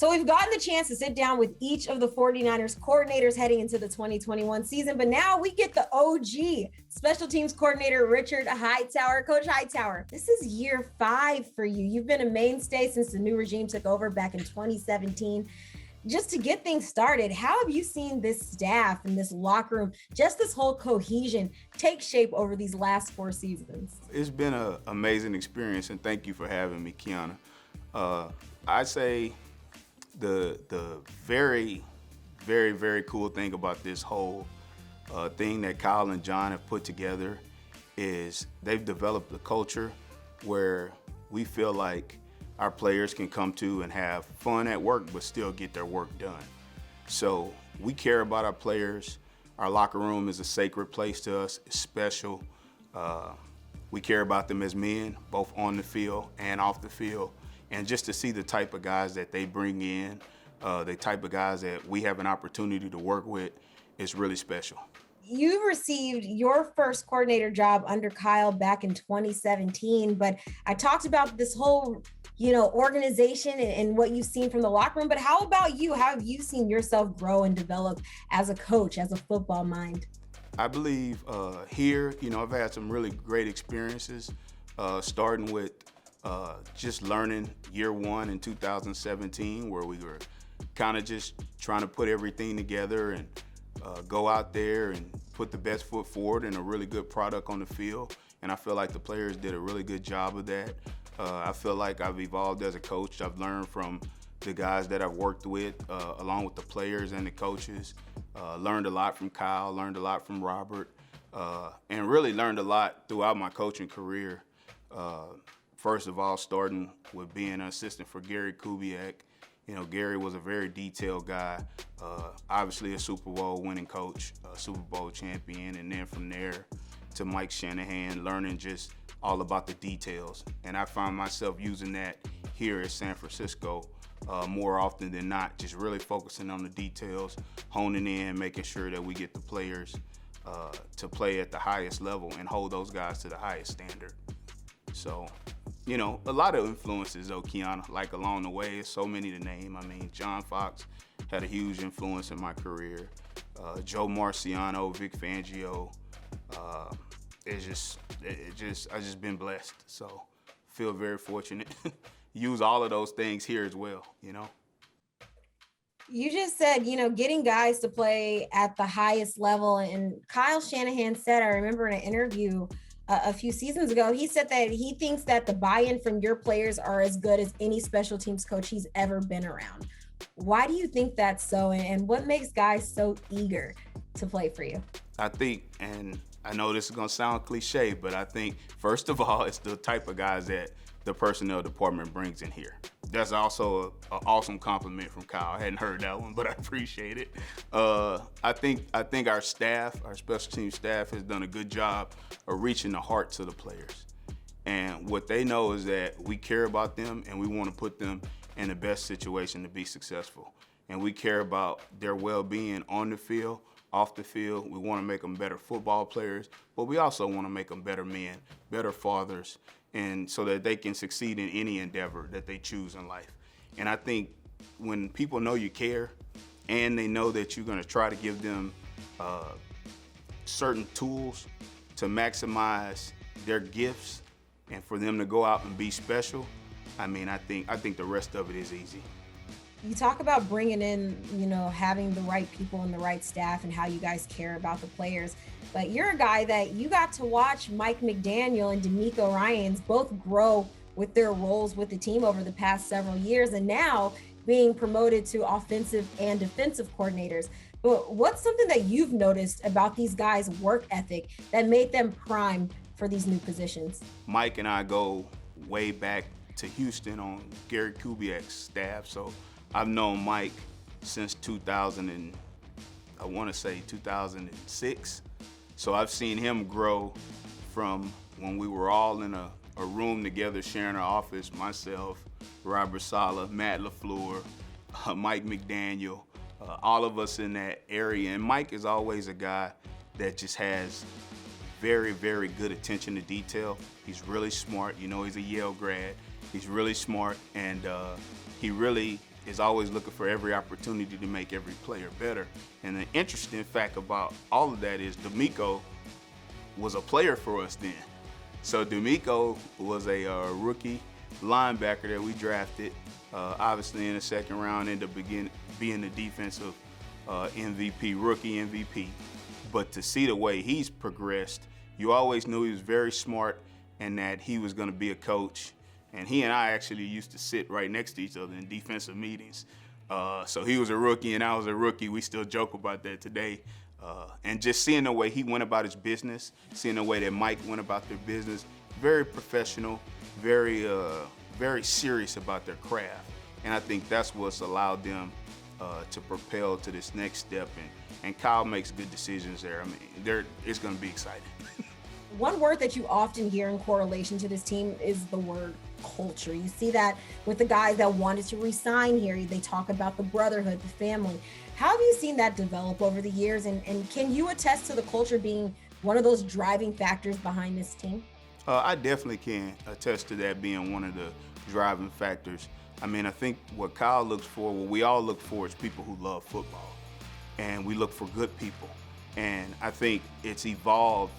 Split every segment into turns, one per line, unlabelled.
So we've gotten the chance to sit down with each of the 49ers coordinators heading into the 2021 season, but now we get the OG special teams coordinator, Richard Hightower. Coach Hightower, this is year 5 for you. You've been a mainstay since the new regime took over back in 2017. Just to get things started, how have you seen this staff and this locker room, just this whole cohesion, take shape over these last 4 seasons?
It's been an amazing experience, and thank you for having me, Kiana. I'd say the very, very, very cool thing about this whole thing that Kyle and John have put together is they've developed a culture where we feel like our players can come to and have fun at work but still get their work done. So we care about our players. Our locker room is a sacred place to us. It's special. We care about them as men, both on the field and off the field. And just to see the type of guys that they bring in, the type of guys that we have an opportunity to work with, is really special.
You received your first coordinator job under Kyle back in 2017, but I talked about this whole, organization and what you've seen from the locker room, but how about you? How have you seen yourself grow and develop as a coach, as a football mind?
I believe here, I've had some really great experiences, starting with just learning year 1 in 2017, where we were kind of just trying to put everything together and go out there and put the best foot forward and a really good product on the field. And I feel like the players did a really good job of that. I feel like I've evolved as a coach. I've learned from the guys that I've worked with, along with the players and the coaches. Learned a lot from Kyle, learned a lot from Robert, and really learned a lot throughout my coaching career. First of all, starting with being an assistant for Gary Kubiak. Gary was a very detailed guy, obviously a Super Bowl winning coach, a Super Bowl champion, and then from there to Mike Shanahan, learning just all about the details. And I find myself using that here at San Francisco more often than not, just really focusing on the details, honing in, making sure that we get the players to play at the highest level and hold those guys to the highest standard. So, a lot of influences though, Kiana, like along the way, so many to name. I mean, John Fox had a huge influence in my career. Joe Marciano, Vic Fangio. I've just been blessed. So, feel very fortunate. Use all of those things here as well,
You just said, getting guys to play at the highest level. And Kyle Shanahan said, I remember in an interview a few seasons ago, he said that he thinks that the buy-in from your players are as good as any special teams coach he's ever been around. Why do you think that's so? And what makes guys so eager to play for you?
I think, and I know this is going to sound cliche, but I think, first of all, it's the type of guys that the personnel department brings in here. That's also an awesome compliment from Kyle. I hadn't heard that one, but I appreciate it. I think our staff, our special team staff, has done a good job of reaching the hearts of the players. And what they know is that we care about them and we want to put them in the best situation to be successful. And we care about their well-being on the field, off the field. We want to make them better football players, but we also want to make them better men, better fathers, and so that they can succeed in any endeavor that they choose in life. And I think when people know you care and they know that you're going to try to give them certain tools to maximize their gifts and for them to go out and be special, I think the rest of it is easy.
You talk about bringing in, having the right people and the right staff and how you guys care about the players. But you're a guy that you got to watch Mike McDaniel and DeMeco Ryans both grow with their roles with the team over the past several years, and now being promoted to offensive and defensive coordinators. But what's something that you've noticed about these guys' work ethic that made them primed for these new positions?
Mike and I go way back to Houston on Gary Kubiak's staff. So I've known Mike since 2006. So I've seen him grow from when we were all in a room together sharing our office, myself, Robert Saleh, Matt LaFleur, Mike McDaniel, all of us in that area. And Mike is always a guy that just has very, very good attention to detail. He's really smart. He's a Yale grad. He's really smart, and he really is always looking for every opportunity to make every player better. And the interesting fact about all of that is D'Amico was a player for us then. So D'Amico was a rookie linebacker that we drafted, obviously in the second round, ended up being the defensive MVP, rookie MVP. But to see the way he's progressed, you always knew he was very smart and that he was going to be a coach. And he and I actually used to sit right next to each other in defensive meetings. So he was a rookie and I was a rookie. We still joke about that today. And just seeing the way he went about his business, seeing the way that Mike went about their business, very professional, very serious about their craft. And I think that's what's allowed them to propel to this next step. And Kyle makes good decisions there. I mean, it's going to be exciting.
One word that you often hear in correlation to this team is the word culture. You see that with the guys that wanted to resign here. They talk about the brotherhood, the family. How have you seen that develop over the years? And can you attest to the culture being one of those driving factors behind this team?
I definitely can attest to that being one of the driving factors. I mean, I think what Kyle looks for, what we all look for, is people who love football. And we look for good people. And I think it's evolved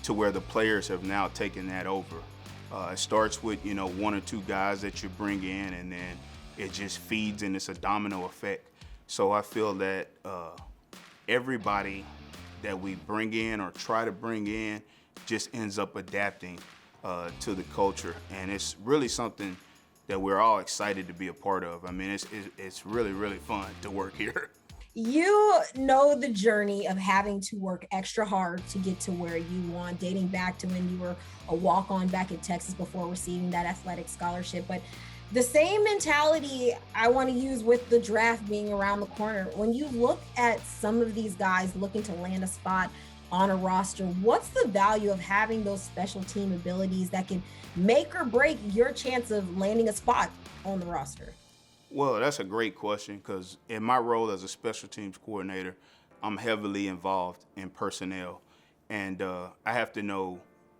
to where the players have now taken that over. It starts with, one or two guys that you bring in, and then it just feeds and it's a domino effect. So I feel that everybody that we bring in or try to bring in just ends up adapting to the culture. And it's really something that we're all excited to be a part of. I mean, it's really, really fun to work here.
You know the journey of having to work extra hard to get to where you want, dating back to when you were a walk-on back in Texas before receiving that athletic scholarship. But the same mentality I want to use with the draft being around the corner. When you look at some of these guys looking to land a spot on a roster, what's the value of having those special team abilities that can make or break your chance of landing a spot on the roster?
Well, that's a great question because in my role as a special teams coordinator, I'm heavily involved in personnel. And I have to know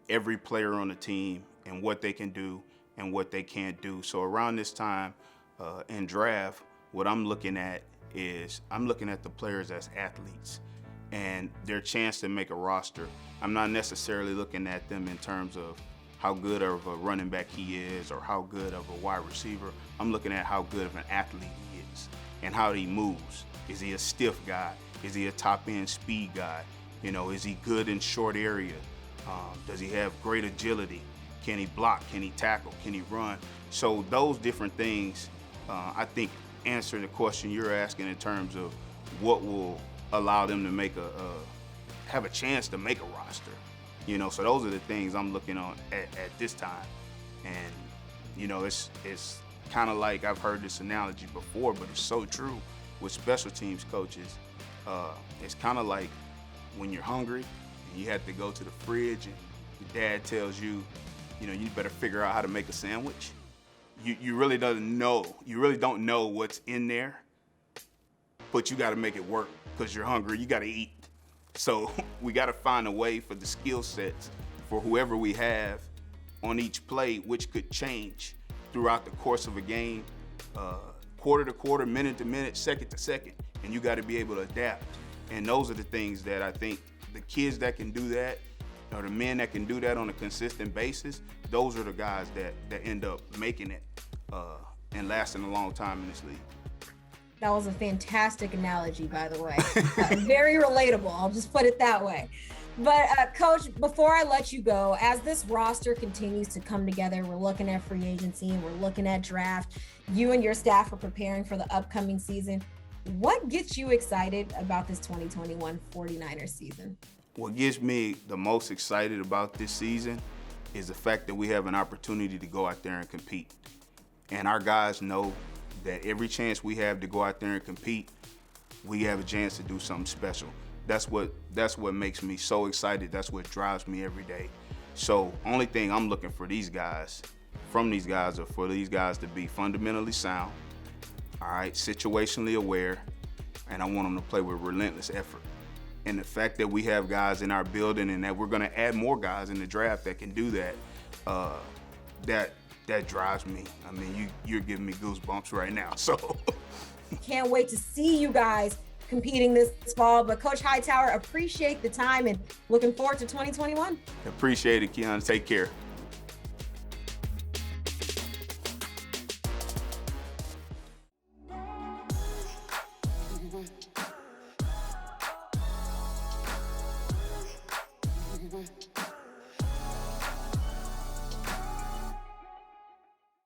every player on the team and what they can do and what they can't do. So around this time in draft, what I'm looking at is I'm looking at the players as athletes and their chance to make a roster. I'm not necessarily looking at them in terms of how good of a running back he is or how good of a wide receiver. I'm looking at how good of an athlete he is and how he moves. Is he a stiff guy? Is he a top-end speed guy? Is he good in short area? Does he have great agility? Can he block? Can he tackle? Can he run? So those different things, I think, answer the question you're asking in terms of what will allow them to have a chance to make a roster. So those are the things I'm looking on at this time. And, it's kind of like, I've heard this analogy before, but it's so true with special teams coaches. It's kind of like when you're hungry and you have to go to the fridge and your dad tells you, you better figure out how to make a sandwich. You really don't know what's in there, but you got to make it work because you're hungry. You got to eat. So we got to find a way for the skill sets for whoever we have on each play, which could change throughout the course of a game, quarter to quarter, minute to minute, second to second, and you got to be able to adapt. And those are the things that I think the kids that can do that, or the men that can do that on a consistent basis, those are the guys that end up making it and lasting a long time in this league.
That was a fantastic analogy, by the way. Very relatable. I'll just put it that way. But Coach, before I let you go, as this roster continues to come together, we're looking at free agency and we're looking at draft. You and your staff are preparing for the upcoming season. What gets you excited about this 2021 49ers season?
What gets me the most excited about this season is the fact that we have an opportunity to go out there and compete. And our guys know that every chance we have to go out there and compete, we have a chance to do something special. That's what makes me so excited. That's what drives me every day. So only thing I'm looking for from these guys are for these guys to be fundamentally sound, all right, situationally aware, and I want them to play with relentless effort. And the fact that we have guys in our building and that we're going to add more guys in the draft that can do that, that that drives me. I mean, you're giving me goosebumps right now. So
Can't wait to see you guys competing this fall. But Coach Hightower, appreciate the time and looking forward to 2021.
appreciate it, Keon. Take care.